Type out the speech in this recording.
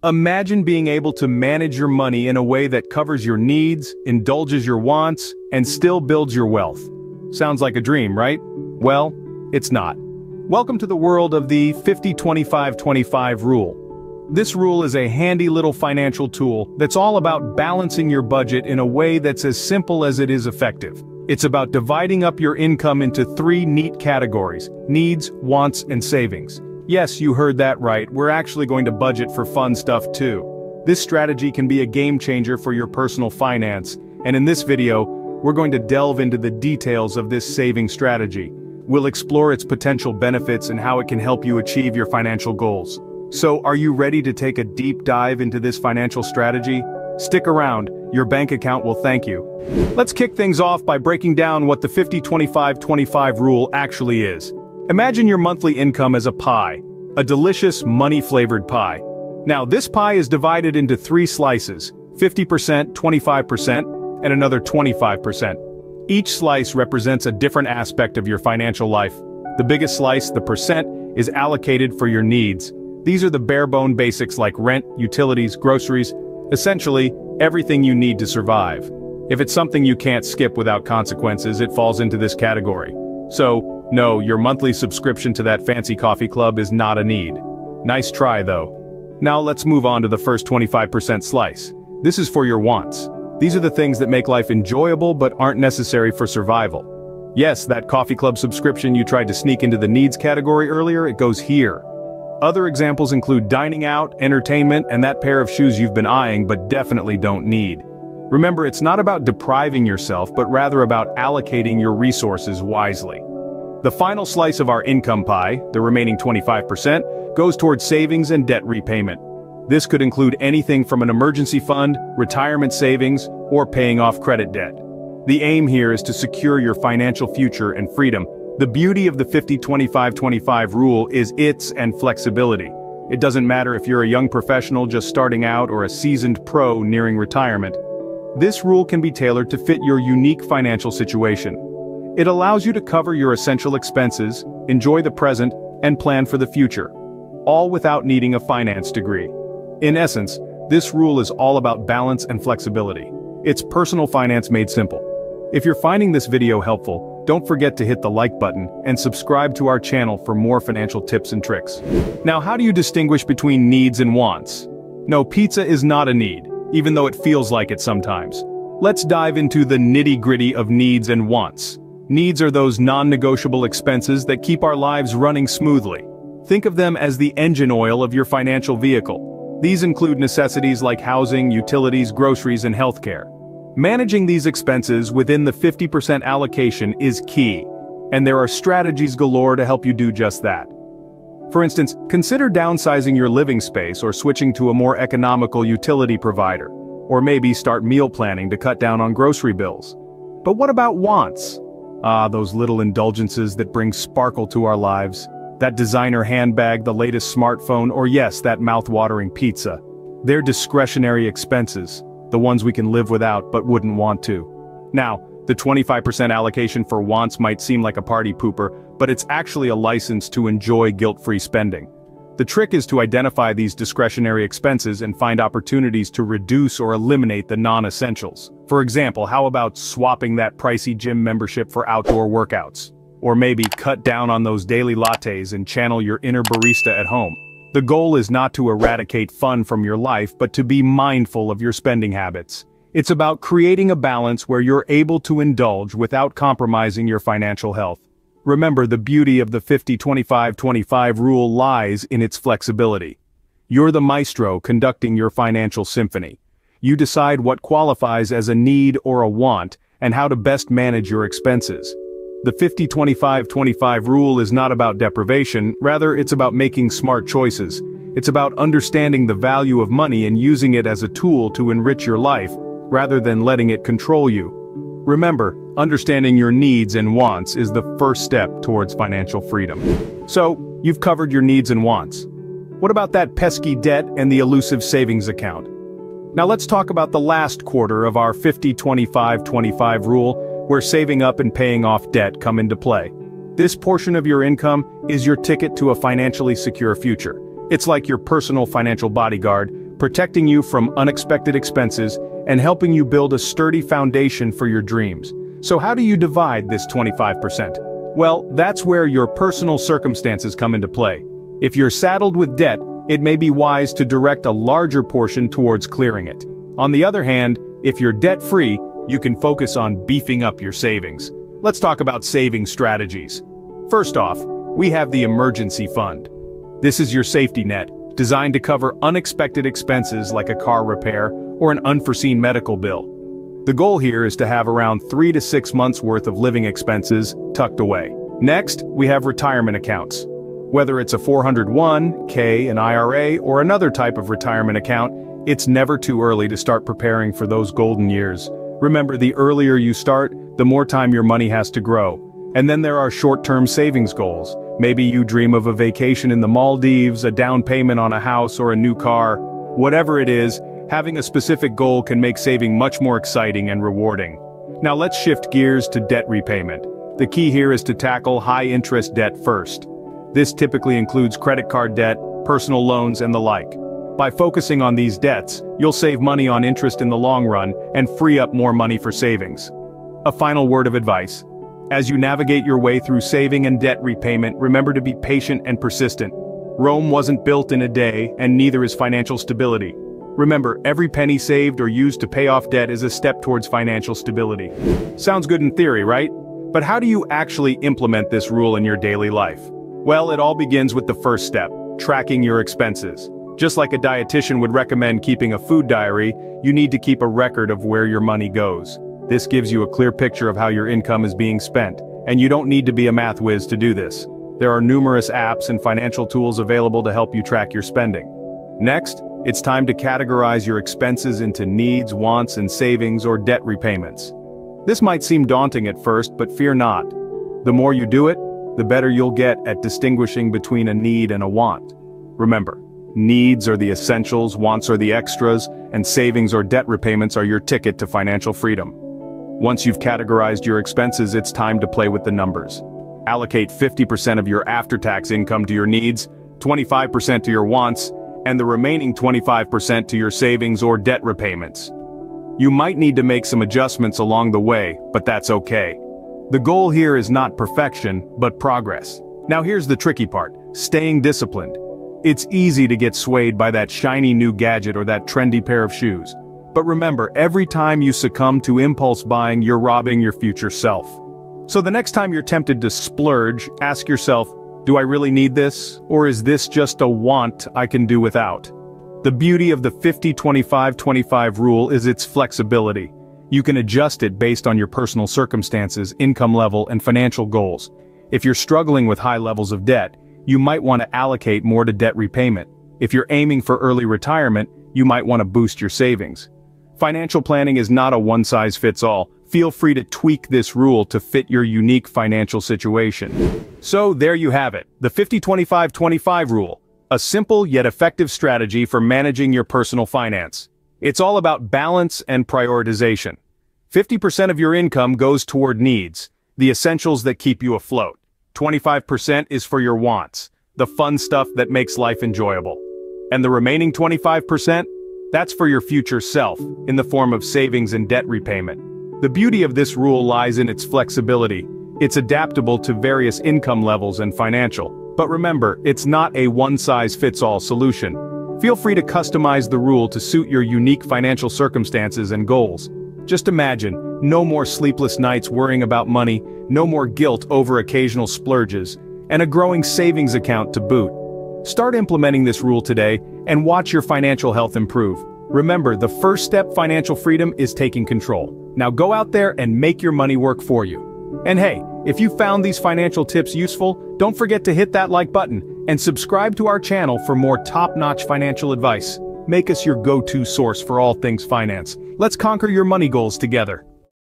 Imagine being able to manage your money in a way that covers your needs, indulges your wants, and still builds your wealth. Sounds like a dream, right? Well, it's not. Welcome to the world of the 50-25-25 rule. This rule is a handy little financial tool that's all about balancing your budget in a way that's as simple as it is effective. It's about dividing up your income into three neat categories: needs, wants, and savings. Yes, you heard that right, we're actually going to budget for fun stuff too. This strategy can be a game changer for your personal finance, and in this video, we're going to delve into the details of this saving strategy. We'll explore its potential benefits and how it can help you achieve your financial goals. So, are you ready to take a deep dive into this financial strategy? Stick around, your bank account will thank you. Let's kick things off by breaking down what the 50-25-25 rule actually is. Imagine your monthly income as a pie, a delicious, money-flavored pie. Now, this pie is divided into three slices: 50%, 25%, and another 25%. Each slice represents a different aspect of your financial life. The biggest slice, the percent, is allocated for your needs. These are the bare-bone basics like rent, utilities, groceries, essentially, everything you need to survive. If it's something you can't skip without consequences, it falls into this category. So, no, your monthly subscription to that fancy coffee club is not a need. Nice try, though. Now let's move on to the first 25% slice. This is for your wants. These are the things that make life enjoyable but aren't necessary for survival. Yes, that coffee club subscription you tried to sneak into the needs category earlier, it goes here. Other examples include dining out, entertainment, and that pair of shoes you've been eyeing but definitely don't need. Remember, it's not about depriving yourself, but rather about allocating your resources wisely. The final slice of our income pie, the remaining 25%, goes towards savings and debt repayment. This could include anything from an emergency fund, retirement savings, or paying off credit debt. The aim here is to secure your financial future and freedom. The beauty of the 50-25-25 rule is its and flexibility. It doesn't matter if you're a young professional just starting out or a seasoned pro nearing retirement. This rule can be tailored to fit your unique financial situation. It allows you to cover your essential expenses, enjoy the present, and plan for the future, all without needing a finance degree. In essence, this rule is all about balance and flexibility. It's personal finance made simple. If you're finding this video helpful, don't forget to hit the like button and subscribe to our channel for more financial tips and tricks. Now, how do you distinguish between needs and wants? No, pizza is not a need, even though it feels like it sometimes. Let's dive into the nitty-gritty of needs and wants. Needs are those non-negotiable expenses that keep our lives running smoothly. Think of them as the engine oil of your financial vehicle. These include necessities like housing, utilities, groceries, and healthcare. Managing these expenses within the 50% allocation is key, and there are strategies galore to help you do just that. For instance, consider downsizing your living space or switching to a more economical utility provider, or maybe start meal planning to cut down on grocery bills. But what about wants? Those little indulgences that bring sparkle to our lives. That designer handbag, the latest smartphone, or yes, that mouth-watering pizza. They're discretionary expenses. The ones we can live without but wouldn't want to. Now, the 25% allocation for wants might seem like a party pooper, but it's actually a license to enjoy guilt-free spending. The trick is to identify these discretionary expenses and find opportunities to reduce or eliminate the non-essentials. For example, how about swapping that pricey gym membership for outdoor workouts? Or maybe cut down on those daily lattes and channel your inner barista at home. The goal is not to eradicate fun from your life, but to be mindful of your spending habits. It's about creating a balance where you're able to indulge without compromising your financial health. Remember, the beauty of the 50-25-25 rule lies in its flexibility. You're the maestro conducting your financial symphony. You decide what qualifies as a need or a want, and how to best manage your expenses. The 50-25-25 rule is not about deprivation, rather it's about making smart choices. It's about understanding the value of money and using it as a tool to enrich your life, rather than letting it control you. Remember, understanding your needs and wants is the first step towards financial freedom. So, you've covered your needs and wants. What about that pesky debt and the elusive savings account? Now let's talk about the last quarter of our 50-25-25 rule, where saving up and paying off debt come into play. This portion of your income is your ticket to a financially secure future. It's like your personal financial bodyguard, protecting you from unexpected expenses and helping you build a sturdy foundation for your dreams. So how do you divide this 25%? Well, that's where your personal circumstances come into play. If you're saddled with debt, it may be wise to direct a larger portion towards clearing it. On the other hand, if you're debt-free, you can focus on beefing up your savings. Let's talk about saving strategies. First off, we have the emergency fund. This is your safety net, designed to cover unexpected expenses like a car repair or an unforeseen medical bill. The goal here is to have around 3 to 6 months worth of living expenses tucked away. Next, we have retirement accounts. Whether it's a 401(k), an IRA, or another type of retirement account, it's never too early to start preparing for those golden years. Remember, the earlier you start, the more time your money has to grow. And then there are short-term savings goals. Maybe you dream of a vacation in the Maldives, a down payment on a house, or a new car. Whatever it is, having a specific goal can make saving much more exciting and rewarding. Now let's shift gears to debt repayment. The key here is to tackle high-interest debt first. This typically includes credit card debt, personal loans, and the like. By focusing on these debts, you'll save money on interest in the long run and free up more money for savings. A final word of advice. As you navigate your way through saving and debt repayment, remember to be patient and persistent. Rome wasn't built in a day, and neither is financial stability. Remember, every penny saved or used to pay off debt is a step towards financial stability. Sounds good in theory, right? But how do you actually implement this rule in your daily life? Well, it all begins with the first step, tracking your expenses. Just like a dietitian would recommend keeping a food diary, you need to keep a record of where your money goes. This gives you a clear picture of how your income is being spent, and you don't need to be a math whiz to do this. There are numerous apps and financial tools available to help you track your spending. Next, it's time to categorize your expenses into needs, wants, and savings or debt repayments. This might seem daunting at first, but fear not. The more you do it, the better you'll get at distinguishing between a need and a want. Remember, needs are the essentials, wants are the extras, and savings or debt repayments are your ticket to financial freedom. Once you've categorized your expenses, it's time to play with the numbers. Allocate 50% of your after-tax income to your needs, 25% to your wants, and the remaining 25% to your savings or debt repayments. You might need to make some adjustments along the way, but that's okay. The goal here is not perfection, but progress. Now here's the tricky part, staying disciplined. It's easy to get swayed by that shiny new gadget or that trendy pair of shoes. But remember, every time you succumb to impulse buying, you're robbing your future self. So the next time you're tempted to splurge, ask yourself, do I really need this? Or is this just a want I can do without? The beauty of the 50-25-25 rule is its flexibility. You can adjust it based on your personal circumstances, income level, and financial goals. If you're struggling with high levels of debt, you might want to allocate more to debt repayment. If you're aiming for early retirement, you might want to boost your savings. Financial planning is not a one-size-fits-all. Feel free to tweak this rule to fit your unique financial situation. So there you have it, the 50-25-25 rule. A simple yet effective strategy for managing your personal finance. It's all about balance and prioritization. 50% of your income goes toward needs, the essentials that keep you afloat. 25% is for your wants, the fun stuff that makes life enjoyable. And the remaining 25%? That's for your future self, in the form of savings and debt repayment. The beauty of this rule lies in its flexibility. It's adaptable to various income levels and financial. But remember, it's not a one-size-fits-all solution. Feel free to customize the rule to suit your unique financial circumstances and goals. Just imagine, no more sleepless nights worrying about money, no more guilt over occasional splurges, and a growing savings account to boot. Start implementing this rule today and watch your financial health improve. Remember, the first step financial freedom is taking control. Now go out there and make your money work for you. And hey, if you found these financial tips useful, don't forget to hit that like button and subscribe to our channel for more top-notch financial advice. Make us your go-to source for all things finance. Let's conquer your money goals together.